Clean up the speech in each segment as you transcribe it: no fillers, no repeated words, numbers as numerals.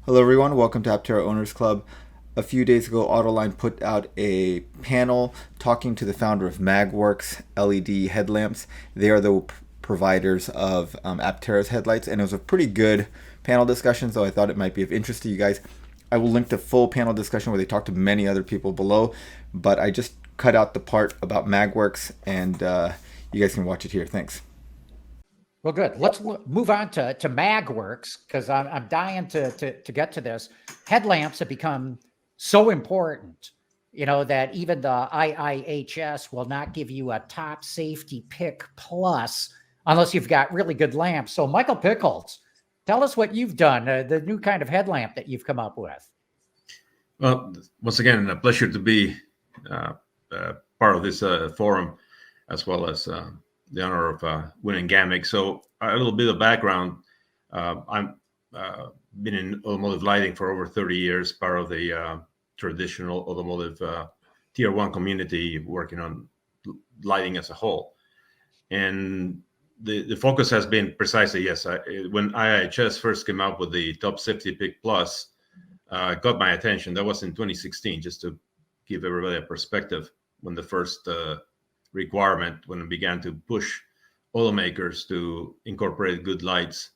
Hello, everyone. Welcome to Aptera Owners Club. A few days ago, Autoline put out a panel talking to the founder of Magworks LED headlamps. They are the providers of Aptera's headlights, and it was a pretty good panel discussion, so I thought it might be of interest to you guys. I will link the full panel discussion where they talk to many other people below, but I just cut out the part about Magworks, and you guys can watch it here. Thanks. Well, good. Let's move on to Magworks because I'm dying to get to this. Headlamps have become so important, that even the IIHS will not give you a top safety pick plus unless you've got really good lamps. So, Michael Pickles, tell us what you've done, the new kind of headlamp that you've come up with. Well, once again, a pleasure to be part of this forum, as well as the honor of winning GAMIC. So a little bit of background. I'm been in automotive lighting for over 30 years, part of the traditional automotive tier one community, working on lighting as a whole. And the focus has been precisely, yes, when IIHS first came out with the top safety pick plus, got my attention. That was in 2016, just to give everybody a perspective, when the first requirement, when it began to push automakers to incorporate good lights,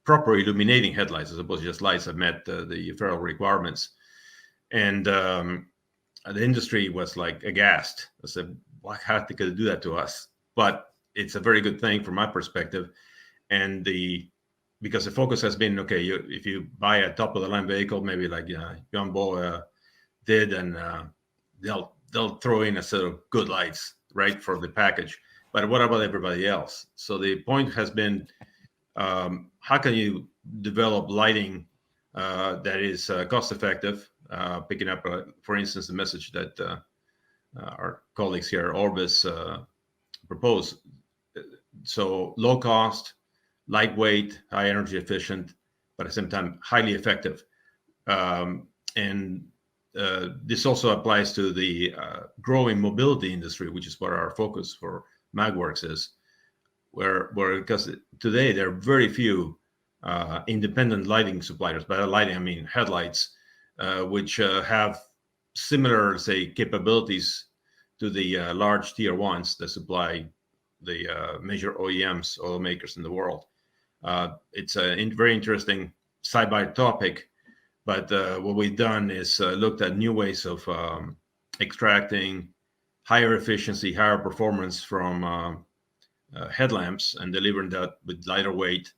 proper illuminating headlights as opposed to just lights that met the federal requirements. And the industry was like aghast. I said, how they could do that to us? But it's a very good thing from my perspective. And because the focus has been, okay, if you buy a top of the line vehicle, maybe like Jumbo did, and they'll throw in a set of good lights, right, for the package. But what about everybody else? So the point has been, how can you develop lighting that is cost effective? Picking up, for instance, the message that our colleagues here at Orbis propose. So low cost, lightweight, high energy efficient, but at the same time, highly effective. And this also applies to the growing mobility industry, which is what our focus for Magworks is, where because today there are very few independent lighting suppliers. By lighting, I mean headlights, which have similar, say, capabilities to the large tier ones that supply the major OEMs, automakers in the world. It's a very interesting side-by topic. But what we've done is looked at new ways of extracting higher efficiency, higher performance from headlamps and delivering that with lighter weight.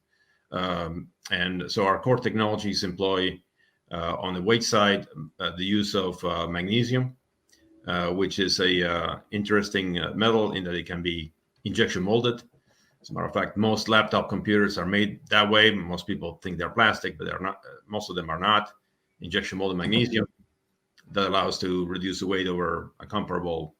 And so our core technologies employ, on the weight side, the use of magnesium, which is a interesting metal in that it can be injection molded. As a matter of fact, most laptop computers are made that way. Most people think they're plastic, but they're not. Most of them are not. Injection molded magnesium that allows to reduce the weight over a comparable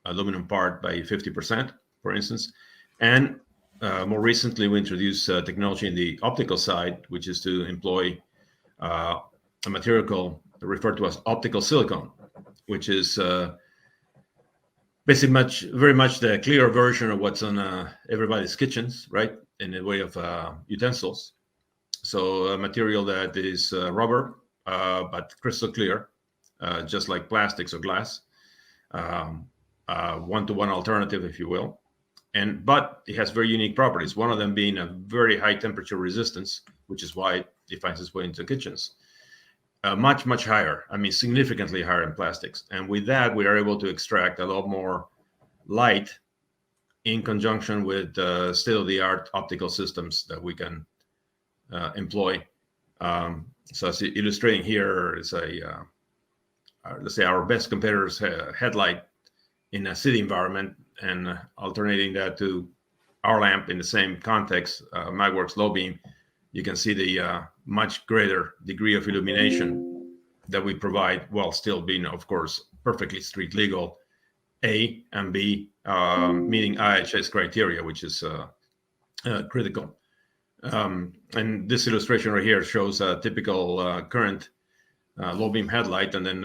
aluminum part by 50%, for instance. And more recently, we introduced technology in the optical side, which is to employ a material referred to as optical silicone, which is basically very much the clearer version of what's on everybody's kitchens, right, in the way of utensils. So a material that is rubber, but crystal clear, just like plastics or glass, one-to-one alternative, if you will. But it has very unique properties. One of them being a very high temperature resistance, which is why it finds its way into kitchens. Much, much higher. I mean, significantly higher than plastics. And with that, we are able to extract a lot more light in conjunction with state-of-the-art optical systems that we can employ. So as illustrating here is let's say our best competitor's headlight in a city environment, and alternating that to our lamp in the same context, Magworks low beam. You can see the much greater degree of illumination that we provide, while still being, of course, perfectly street legal, A, and B, meeting IHS criteria, which is critical. And this illustration right here shows a typical current low beam headlight, and then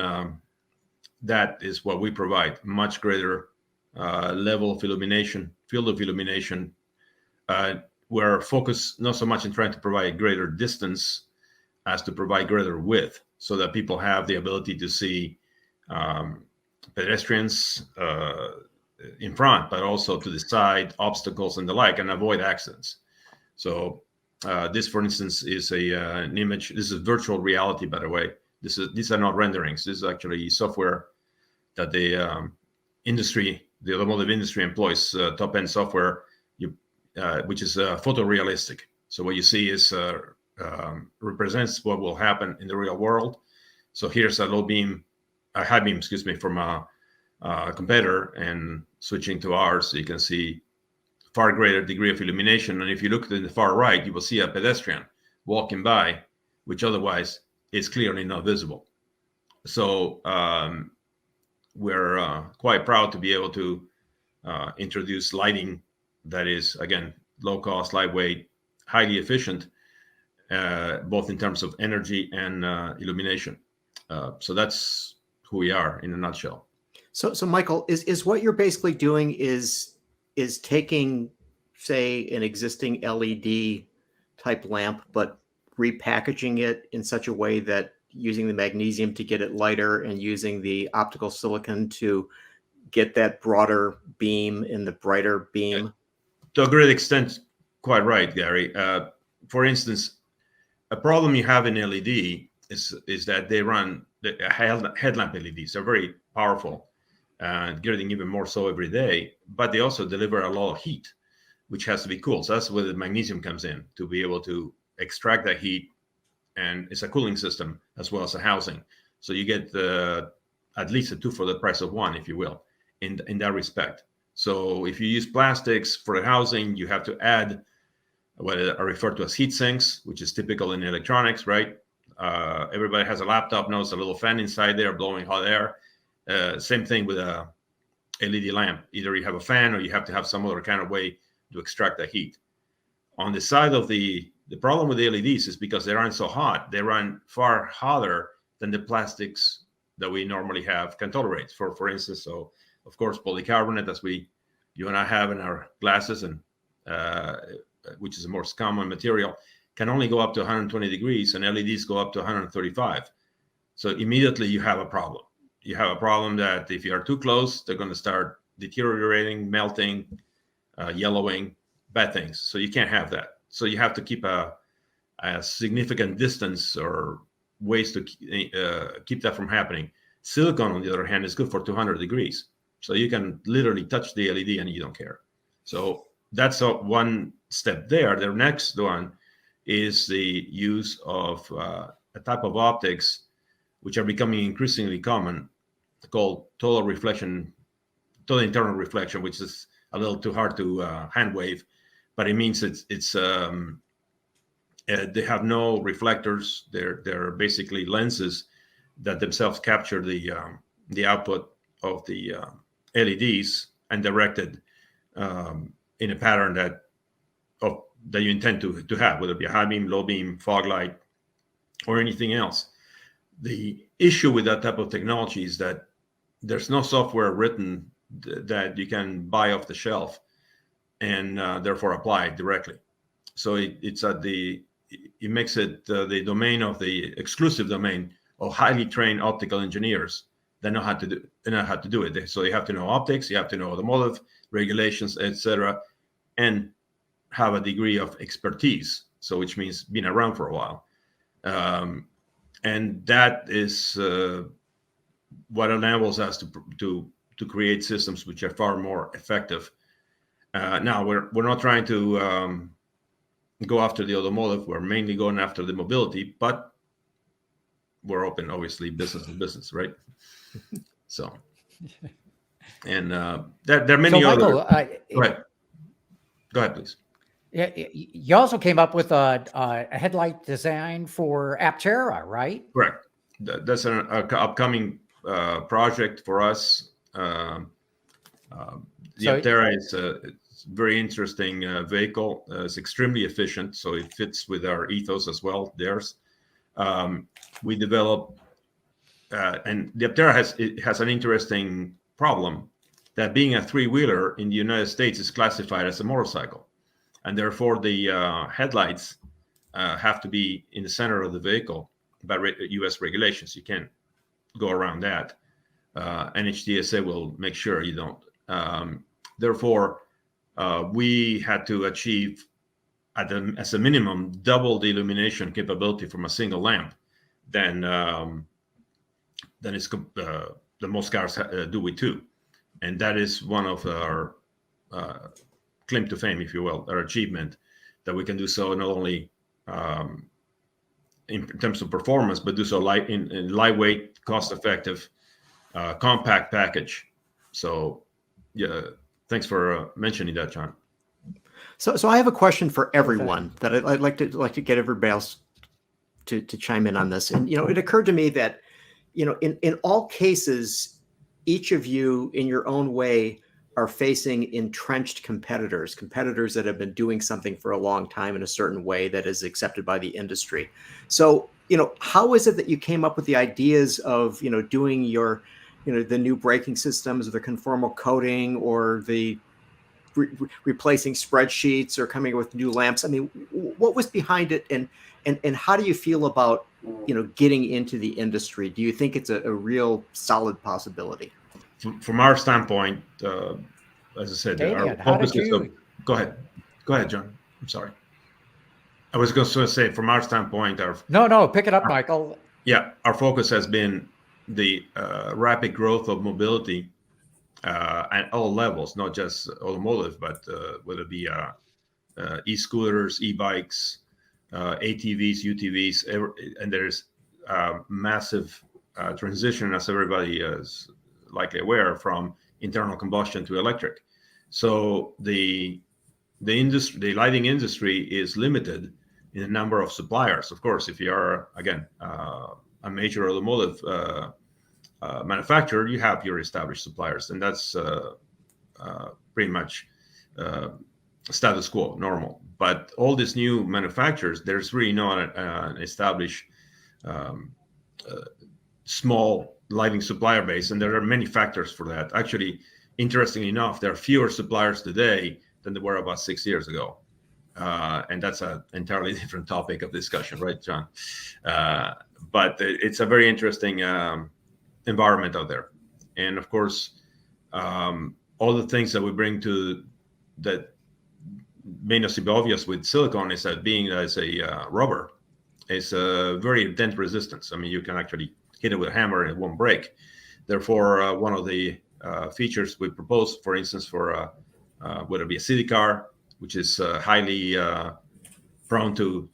that is what we provide: much greater level of illumination, field of illumination, we're focused not so much in trying to provide greater distance as to provide greater width, so that people have the ability to see pedestrians in front, but also to the side, obstacles and the like, and avoid accidents. So this, for instance, is an image. This is virtual reality, by the way. These are not renderings. This is actually software that the automotive industry employs, top-end software, which is photorealistic. So what you see is represents what will happen in the real world. So here's a high beam, from a competitor, and switching to ours, so you can see far greater degree of illumination. And if you look to the far right, you will see a pedestrian walking by, which otherwise is clearly not visible. So we're quite proud to be able to introduce lighting that is, again, low cost, lightweight, highly efficient, both in terms of energy and illumination. So that's who we are in a nutshell. So Michael, is what you're basically doing is taking, say, an existing LED type lamp, but repackaging it in such a way that using the magnesium to get it lighter and using the optical silicon to get that broader beam and the brighter beam? To a great extent, quite right, Gary. For instance, a problem you have in LED is that they run the headlamp LEDs. They're very powerful, and getting even more so every day, but they also deliver a lot of heat, which has to be cooled. So that's where the magnesium comes in, to be able to extract that heat, and it's a cooling system as well as a housing. So you get at least a two for the price of one, if you will, in that respect. So if you use plastics for the housing, you have to add what are referred to as heat sinks, which is typical in electronics, right? Everybody has a laptop, knows a little fan inside there blowing hot air. Same thing with a LED lamp. Either you have a fan or you have to have some other kind of way to extract the heat. On the side of the problem with the LEDs is because they aren't so hot. They run far hotter than the plastics that we normally have can tolerate. For instance, so of course, polycarbonate, as you and I have in our glasses, and which is the most common material, can only go up to 120 degrees, and LEDs go up to 135. So immediately you have a problem. You have a problem that if you are too close, they're going to start deteriorating, melting, yellowing, bad things. So you can't have that. So you have to keep a significant distance or ways to keep that from happening. Silicon, on the other hand, is good for 200 degrees. So you can literally touch the LED and you don't care. So that's one step there. The next one is the use of a type of optics which are becoming increasingly common, called total internal reflection, which is a little too hard to hand wave, but it means they have no reflectors. They're basically lenses that themselves capture the output of the LEDs and directed in a pattern that you intend to have, whether it be a high beam, low beam, fog light, or anything else. The issue with that type of technology is that there's no software written that you can buy off the shelf and therefore apply directly. So it makes it the domain of the exclusive domain of highly trained optical engineers that know how to do it. So you have to know optics, you have to know automotive regulations, etc., and have a degree of expertise. So which means being around for a while, and that is what enables us to create systems which are far more effective. Now we're not trying to go after the automotive. We're mainly going after the mobility, but we're open, obviously, business to business, right? So, and there are many other. Michael, Go ahead, please. Yeah, you also came up with a headlight design for Aptera, right? Correct. That's an upcoming project for us. The Aptera is a very interesting vehicle. It's extremely efficient, so it fits with our ethos as well. Theirs. We developed, and the Aptera has an interesting problem, that being a three-wheeler in the United States is classified as a motorcycle. and therefore the headlights have to be in the center of the vehicle by U.S. regulations. You can't go around that. NHTSA will make sure you don't. Therefore, we had to achieve, as a minimum, double the illumination capability from a single lamp than it's the most cars do with two, and that is one of our claim to fame, if you will, our achievement, that we can do so not only in terms of performance, but do so in lightweight, cost-effective, compact package. So, yeah, thanks for mentioning that, John. So I have a question for everyone that I'd like to get everybody else to chime in on this. And it occurred to me that in all cases, each of you in your own way are facing entrenched competitors that have been doing something for a long time in a certain way that is accepted by the industry. So how is it that you came up with the ideas of doing your the new braking systems, or the conformal coating, or the replacing spreadsheets, or coming up with new lamps? I mean, what was behind it, and how do you feel about getting into the industry? Do you think it's a real solid possibility? From our standpoint, as I said, Damien, our how focus did is you? Go ahead, John. I'm sorry. I was going to say, from our standpoint, No, pick it up, Michael. our focus has been the rapid growth of mobility at all levels, not just automotive, but whether it be e-scooters, e-bikes, ATVs, UTVs, and there's massive transition, as everybody is likely aware, from internal combustion to electric. So the lighting industry is limited in the number of suppliers. Of course, if you are, again, a major automotive manufacturer, you have your established suppliers, and that's pretty much status quo, normal. But all these new manufacturers, there's really not an established small lighting supplier base, and there are many factors for that. Actually, interestingly enough, there are fewer suppliers today than there were about 6 years ago. And that's an entirely different topic of discussion, right, John? But it's a very interesting environment out there. And of course, all the things that we bring to that may not seem obvious with silicone is that being as a rubber is a very dense resistance. I mean, you can actually hit it with a hammer and it won't break. Therefore, one of the features we propose, for instance, for whether it be a city car, which is highly prone to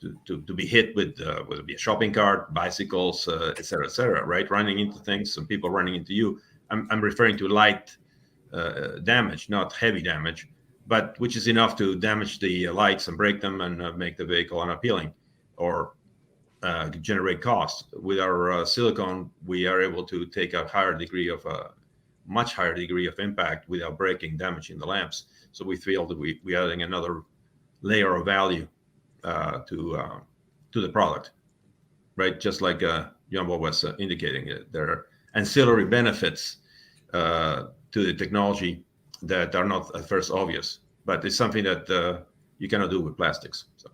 be hit with, whether it be a shopping cart, bicycles, et cetera, right? Running into things, some people running into you. I'm referring to light damage, not heavy damage, but which is enough to damage the lights and break them and make the vehicle unappealing or generate cost. With our silicone, we are able to take a much higher degree of impact without breaking, damaging the lamps. So we feel that we're adding another layer of value to the product, right? Just like Jan was indicating, there are ancillary benefits to the technology that are not at first obvious, but it's something that you cannot do with plastics. So.